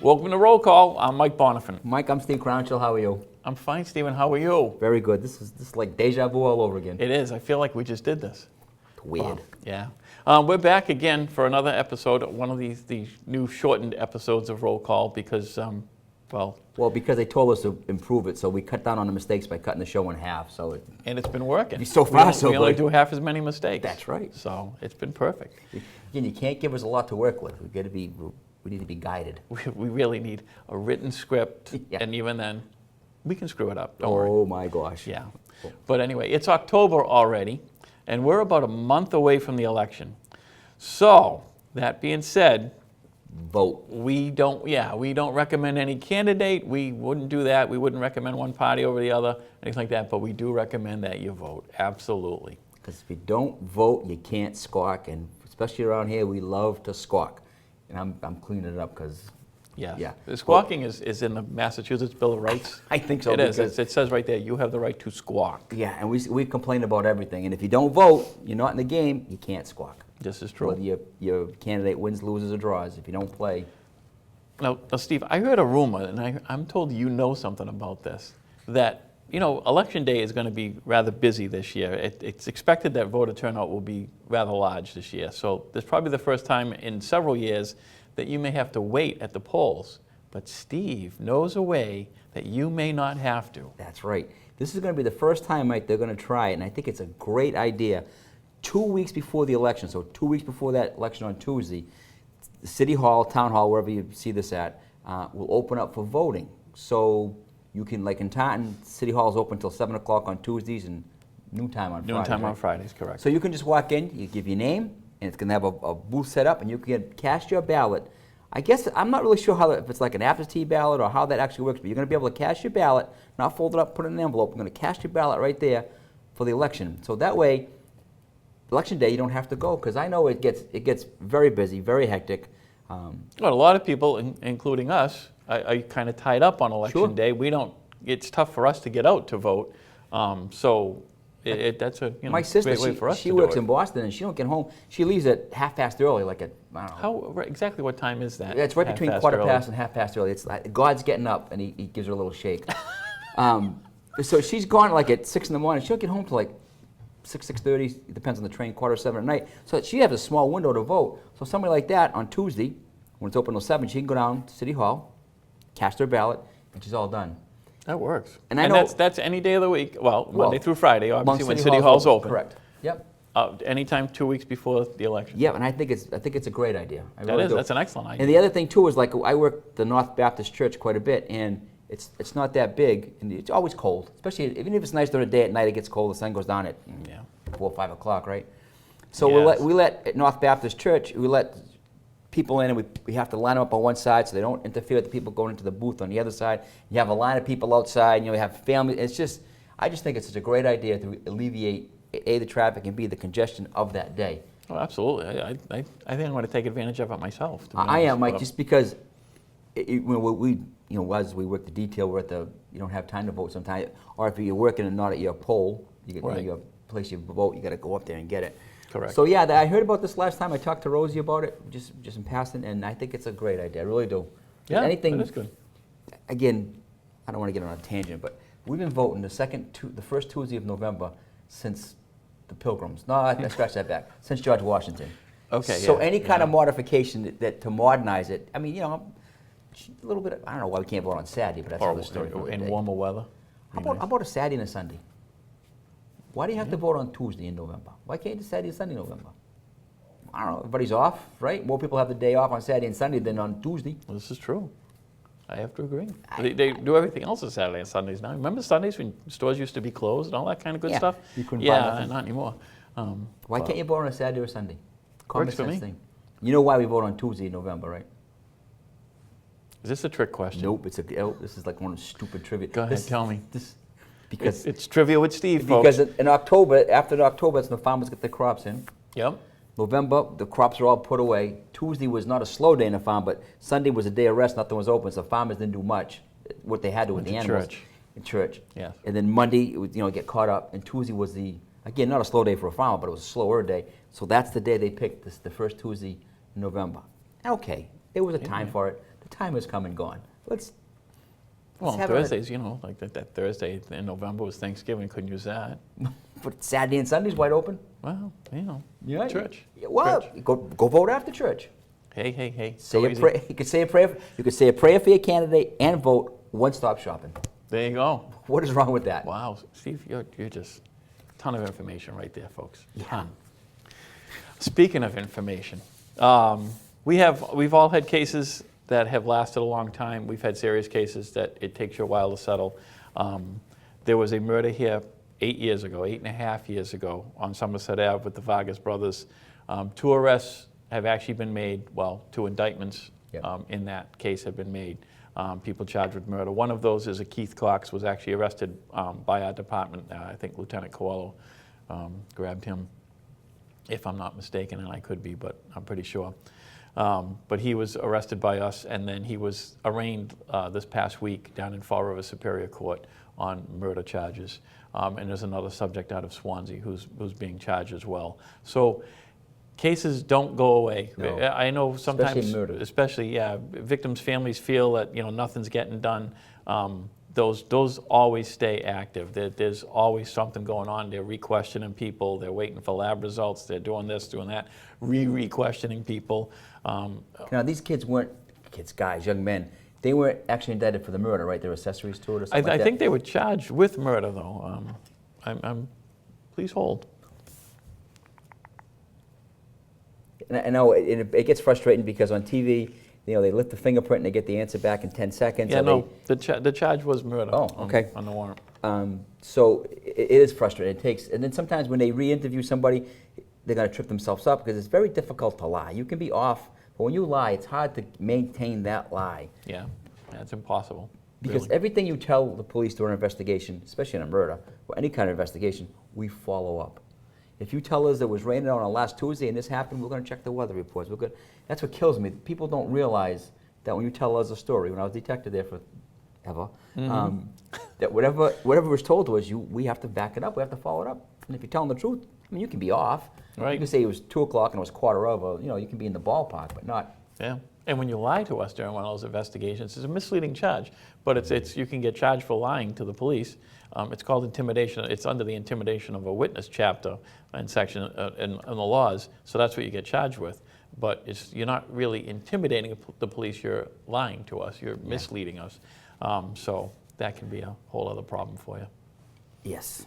Welcome to Roll Call. I'm Mike Bonenfant. Mike, I'm Steve Crowninshield. How are you? I'm fine, Stephen. How are you? Very good. This is like deja vu all over again. It is. I feel like we just did this. It's weird. Yeah. We're back again for another episode, one of these new shortened episodes of Roll Call because, Well, because they told us to improve it, so we cut down on the mistakes by cutting the show in half. So and it's been working. So far, we only do half as many mistakes. That's right. So it's been perfect. Again, you can't give us a lot to work with. We need to be guided. We really need a written script, Yeah. and even then, we can screw it up. Don't worry. Oh my gosh. Yeah. Cool. But anyway, it's October already, and we're about a month away from the election. So, that being said, Vote. we don't recommend any candidate. We wouldn't do that. We wouldn't recommend one party over the other, anything like that, but we do recommend that you vote. Absolutely. Because if you don't vote, you can't squawk, and especially around here, we love to squawk. And I'm cleaning it up because. Yes. Yeah. The squawking is in the Massachusetts Bill of Rights. I think so. It is. It says right there, you have the right to squawk. Yeah, and we complain about everything. And if you don't vote, you're not in the game, you can't squawk. This is true. Whether your candidate wins, loses, or draws. If you don't play. Now, Steve, I heard a rumor, and I'm told you know something about this, that, Election Day is going to be rather busy this year. It's expected that voter turnout will be rather large this year. So this is probably the first time in several years that you may have to wait at the polls. But Steve knows a way that you may not have to. That's right. This is going to be the first time, Mike, they're going to try it, and I think it's a great idea. 2 weeks before the election, so 2 weeks before that election on Tuesday, the City Hall, Town Hall, wherever you see this at, will open up for voting. So you can, like in Taunton, City Hall is open until 7 o'clock on Tuesdays and noontime on Fridays. Noontime on right? Fridays, correct. So you can just walk in, you give your name, and it's going to have a booth set up, and you can cast your ballot. I guess, I'm not really sure if it's like an absentee ballot or how that actually works, but you're going to be able to cast your ballot, not fold it up, put it in an envelope. You're going to cast your ballot right there for the election. So that way, Election Day, you don't have to go, because I know it gets very busy, very hectic. Well, a lot of people, including us, are kind of tied up on Election Day. It's tough for us to get out to vote. That's a My sister, great way for us she to works do it. in Boston, and she don't get home. She leaves at half past early, like at, I don't know. Exactly what time is that? It's right between Half-past quarter early? past and half past early. It's like God's getting up, and he gives her a little shake. So she's gone like at 6 in the morning. She'll get home to like 6:30. It depends on the train. 6:45 at night. So she has a small window to vote. So somebody like that on Tuesday, when it's open till 7, she can go down to City Hall, cast her ballot, and she's all done. That works. And I know that's any day of the week. Well, Monday through Friday, Long obviously, when City Hall's open. Correct. Yep. Anytime 2 weeks before the election. Yeah, and I think it's a great idea. I really do. That's an excellent idea. And the other thing too is, like, I work at the North Baptist Church quite a bit, and it's not that big, and it's always cold. Especially even if it's nice during the day, at night it gets cold. The sun goes down at 4 or 5 o'clock, right? So we let at North Baptist Church, we let people in, and we have to line them up on one side so they don't interfere with the people going into the booth on the other side. You have a line of people outside, you have family. I just think it's such a great idea to alleviate A, the traffic, and B, the congestion of that day. Oh, absolutely. I think I'm going to take advantage of it myself. To be I am, honest. Mike, just because as we work the detail, you don't have time to vote sometimes, or if you're working and not at your poll, your place you vote, you got to go up there and get it. Correct. So yeah, I heard about this last time. I talked to Rosie about it, just in passing, and I think it's a great idea. I really do. Yeah, Anything, that is good. Again, I don't want to get on a tangent, but we've been voting the first Tuesday of November since the Pilgrims. No, I scratch that back. Since George Washington. Okay. So any kind of modification that to modernize it, I mean, a little bit. I don't know why we can't vote on Saturday, but that's another story. For in the day. warmer weather. How about a Saturday and a Sunday? Why do you have to vote on Tuesday in November? Why can't you do Saturday and Sunday in November? I don't know. Everybody's off, right? More people have the day off on Saturday and Sunday than on Tuesday. Well, this is true. I have to agree. They do everything else on Saturday and Sundays now. Remember Sundays when stores used to be closed and all that kind of good stuff? You couldn't buy nothing. Not anymore. Why can't you vote on a Saturday or Sunday? Common Works for sense me. thing. You know why we vote on Tuesday in November, right? Is this a trick question? Nope. This is like one of those stupid trivia. Go ahead, tell me. Because It's trivia with Steve, folks. because in October, after October, it's when the farmers get their crops in. Yep. November, the crops are all put away. Tuesday was not a slow day in the farm, but Sunday was a day of rest. Nothing was open, so farmers didn't do much. What they had to with the animals. In church. Yes. And then Monday, it was, get caught up. And Tuesday was again, not a slow day for a farmer, but it was a slower day. So that's the day they picked, the first Tuesday in November. Okay, there was a time for it. time has come and gone. Let's Well, have a- Thursdays, like that Thursday in November was Thanksgiving, couldn't use that. But Saturday and Sunday's wide open. Well, Yeah, church. Well, Church. go vote after church. Hey. Say go a easy. prayer. You could say a prayer. You could say a prayer for your candidate and vote. One-stop shopping. There you go. What is wrong with that? Wow, Steve, you're just a ton of information right there, folks. Ton. Speaking of information, we've all had cases that have lasted a long time. We've had serious cases that it takes you a while to settle. There was a murder here 8.5 years ago on Somerset Ave with the Vargas brothers. 2 arrests have actually been made. Well, 2 indictments Yep. in that case have been made. People charged with murder. One of those is a Keith Cox, was actually arrested by our department. I think Lieutenant Coelho grabbed him, if I'm not mistaken, and I could be, but I'm pretty sure. But he was arrested by us, and then he was arraigned this past week down in Fall River Superior Court on murder charges. And there's another subject out of Swansea who's being charged as well. So cases don't go away. No. I know sometimes, Especially murder. especially, victims' families feel that nothing's getting done. Those always stay active. There's always something going on. They're re-questioning people. They're waiting for lab results. They're doing this, doing that, re-questioning people. Now, these kids weren't guys, young men. They weren't actually indicted for the murder, right? They were accessories to it or something I like that? think they were charged with murder, though. Please hold. And I know it gets frustrating because on TV, they lift the fingerprint and they get the answer back in 10 seconds. Yeah, or no, the charge was murder. Oh, okay. On the warrant. So it is frustrating. And then sometimes when they re-interview somebody, they're going to trip themselves up because it's very difficult to lie. You can be off, but when you lie, it's hard to maintain that lie. Yeah, it's impossible. Because really. everything you tell the police during an investigation, especially in a murder or any kind of investigation, we follow up. If you tell us it was raining out on last Tuesday and this happened, we're going to check the weather reports. That's what kills me. People don't realize that when you tell us a story, when I was a detective there forever, that whatever was told to us, we have to back it up. We have to follow it up. And if you're telling the truth, you can be off. Right. You can say it was 2 o'clock and it was 1:15. You can be in the ballpark, but not. Yeah. And when you lie to us during one of those investigations, it's a misleading charge, but it's you can get charged for lying to the police. It's called intimidation. It's under the intimidation of a witness chapter and section in the laws, so that's what you get charged with. But you're not really intimidating the police, you're lying to us, you're misleading us. So that can be a whole other problem for you. Yes.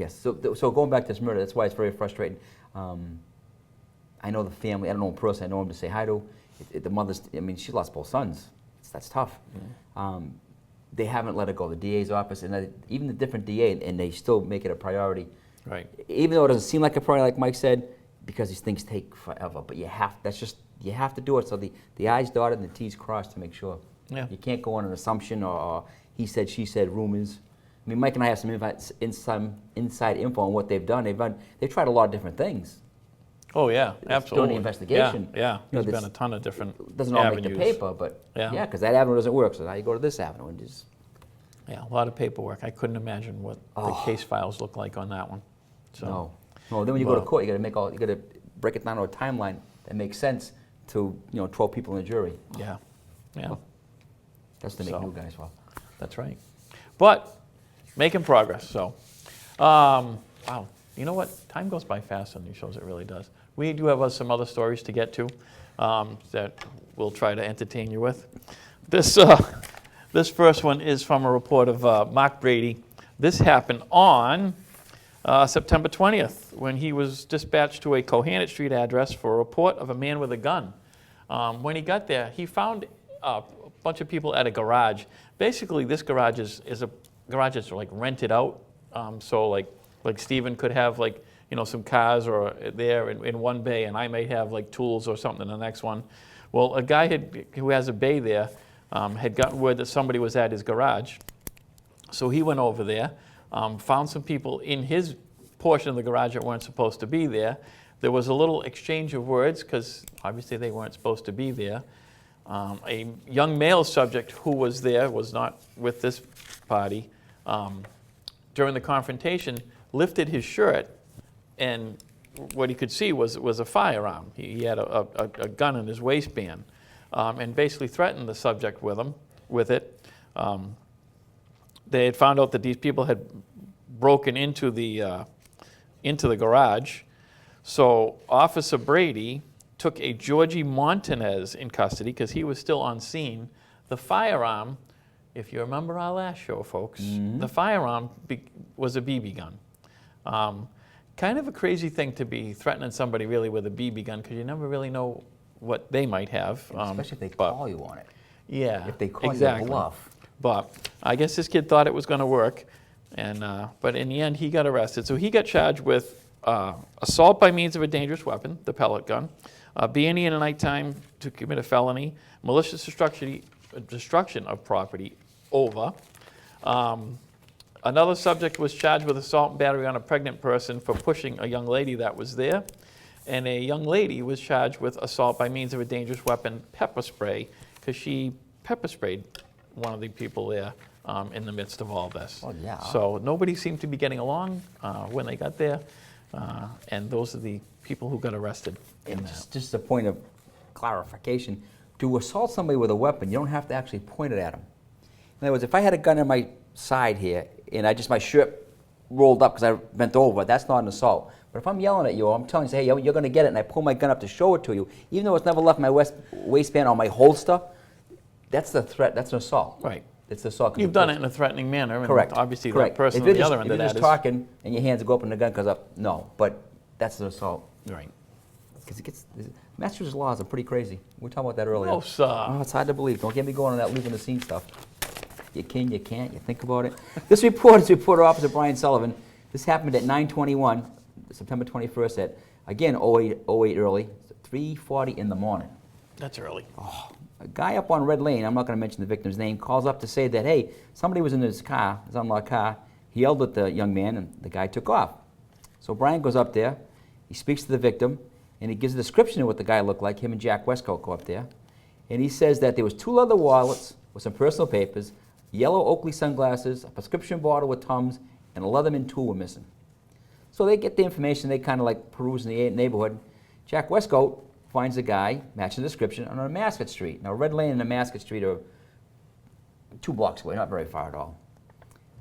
So going back to this murder, that's why it's very frustrating. I know the family, I don't know him personally, I know him to say hi to. The mother's, she lost both sons. That's tough. They haven't let her go. The DA's office, and even the different DA, and they still make it a priority. Right. Even though it doesn't seem like a priority, like Mike said, because these things take forever. But you have to do it so the I's dotted and the T's crossed to make sure. Yeah. You can't go on an assumption or he said, she said, rumors. Mike and I have some inside info on what they've done. They've tried a lot of different things. Oh yeah, absolutely. During the investigation. Yeah. There's this been a ton of different doesn't all avenues. make the paper, but Yeah. because that avenue doesn't work, so now you go to this avenue and just. Yeah, a lot of paperwork. I couldn't imagine what the case files look like on that one. So, No. Then when you go to court, you got to break it down to a timeline that makes sense to 12 people in the jury. Yeah. That's to make new guys. Well, That's right. But making progress. So, wow. You know what? Time goes by fast on these shows. It really does. We do have some other stories to get to that we'll try to entertain you with. This first one is from a report of Mark Brady. This happened on September 20th when he was dispatched to a Cohannet Street address for a report of a man with a gun. When he got there, he found a bunch of people at a garage. Basically, this garage is a garage that's like rented out. So like Stephen could have some cars or there in one bay, and I may have like tools or something in the next one. Well, a guy who has a bay there had gotten word that somebody was at his garage. So he went over there, found some people in his portion of the garage that weren't supposed to be there. There was a little exchange of words because obviously they weren't supposed to be there. A young male subject who was there was not with this party. During the confrontation, lifted his shirt, and what he could see was a firearm. He had a gun in his waistband. and basically threatened the subject with it. They had found out that these people had broken into the garage. So Officer Brady took a Georgie Montanez in custody because he was still on scene. The firearm, if you remember our last show, folks, the firearm was a BB gun. Kind of a crazy thing to be threatening somebody really with a BB gun because you never really know what they might have. Especially if they call you on it. Yeah, If they call exactly. you a bluff. But I guess this kid thought it was going to work, and but in the end he got arrested. So he got charged with assault by means of a dangerous weapon, the pellet gun, being in the nighttime to commit a felony, malicious destruction of property over. Another subject was charged with assault and battery on a pregnant person for pushing a young lady that was there. And a young lady was charged with assault by means of a dangerous weapon, pepper spray, because she pepper sprayed one of the people there in the midst of all this. Oh, yeah. So nobody seemed to be getting along when they got there. And those are the people who got arrested in And that. just a point of clarification, to assault somebody with a weapon, you don't have to actually point it at them. In other words, if I had a gun on my side here, and my shirt rolled up because I bent over, that's not an assault. But if I'm yelling at you, or I'm telling you, say, hey, you're going to get it, and I pull my gun up to show it to you, even though it's never left my waistband or my holster, that's the threat, that's an assault. Right. It's the assault. You've done it in a threatening manner, and Correct. obviously Correct. that person If on you're the other end of if you're that just is... talking and your hands go up and the gun comes up, no. But that's an assault. Right. Because Massachusetts laws are pretty crazy. We were talking about that earlier. No, sir. Oh, it's hard to believe. Don't get me going on that leaving the scene stuff. You can, you can't, you think about it. This report is reporter Officer Brian Sullivan. This happened at 9:21, September 21st at, again, 08 early, 3:40 in the morning. That's early. A guy up on Red Lane, I'm not going to mention the victim's name, calls up to say that, hey, somebody was in his car, his unlocked car. He yelled at the young man, and the guy took off. So Brian goes up there, he speaks to the victim, and he gives a description of what the guy looked like. Him and Jack Westcoat go up there. And he says that there was 2 leather wallets with some personal papers, yellow Oakley sunglasses, a prescription bottle with Tums, and a Leatherman tool were missing. So they get the information, they kind of like peruse in the neighborhood. Jack Westcoat finds a guy matching the description on Mascot Street. Now, Red Lane and Mascot Street are 2 blocks away, not very far at all.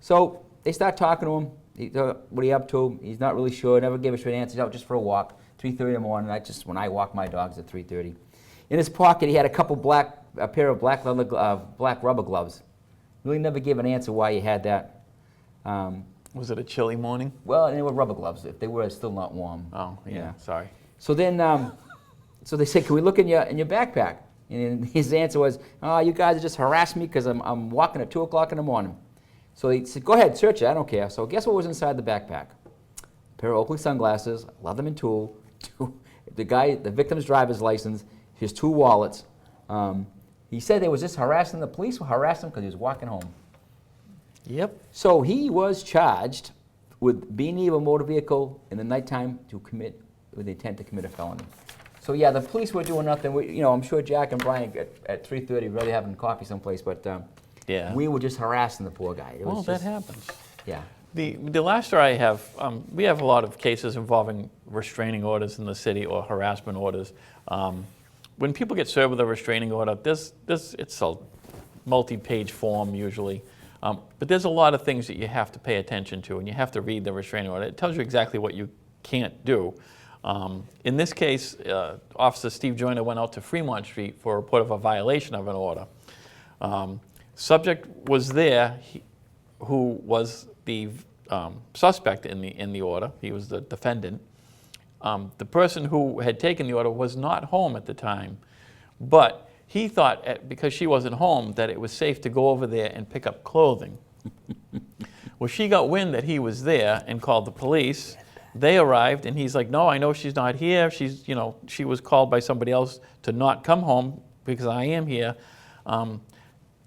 So they start talking to him. What are you up to? He's not really sure, never gave a straight answer. He's out just for a walk, 3:30 in the morning. When I walk my dogs at 3:30. In his pocket, he had a pair of black rubber gloves. Really never gave an answer why he had that. Was it a chilly morning? Well, they were rubber gloves. If they were still not warm. Oh, yeah. Sorry. So then, so they said, "Can we look in your backpack?" And his answer was, "Oh, you guys are just harassing me because I'm walking at 2 o'clock in the morning." So they said, "Go ahead, search it. I don't care." So guess what was inside the backpack? A pair of Oakley sunglasses, a Leatherman tool, the victim's driver's license, his 2 wallets. He said they was just harassing the police. Were harassing him because he was walking home. Yep. So he was charged with being near a motor vehicle in the nighttime with the intent to commit a felony. So yeah, the police were doing nothing. I'm sure Jack and Brian at 3:30 really having coffee someplace, but Yeah. we were just harassing the poor guy. It was Well, just, that happens. Yeah. The last story I have, we have a lot of cases involving restraining orders in the city or harassment orders. When people get served with a restraining order, it's a multi-page form usually, but there's a lot of things that you have to pay attention to, and you have to read the restraining order. It tells you exactly what you can't do. In this case, Officer Steve Joyner went out to Fremont Street for a report of a violation of an order. Subject was there, who was the suspect in the order. He was the defendant. The person who had taken the order was not home at the time, but he thought, because she wasn't home, that it was safe to go over there and pick up clothing. Well, she got wind that he was there and called the police. They arrived, and he's like, "No, I know she's not here. She was called by somebody else to not come home because I am here."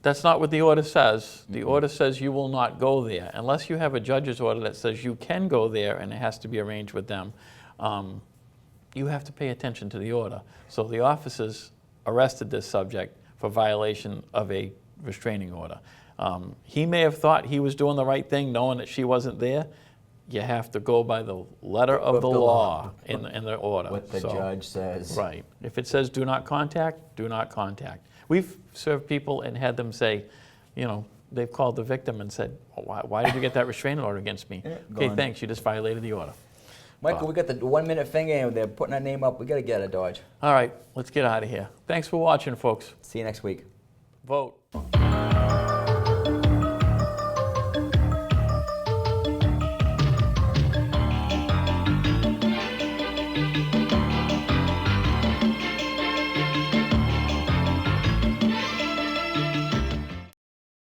That's not what the order says. The order says you will not go there unless you have a judge's order that says you can go there and it has to be arranged with them. You have to pay attention to the order. So the officers arrested this subject for violation of a restraining order. He may have thought he was doing the right thing knowing that she wasn't there. you have to go by the letter of the law in the order. What the judge says. Right. If it says do not contact, do not contact. We've served people and had them say, you know, they've called the victim and said, why did you get that restraining order against me? Okay, gone. thanks, you just violated the order. Michael, we got the 1 minute thing and they're putting our name up. We got to get a Dodge. All right, let's get out of here. Thanks for watching, folks. See you next week. Vote.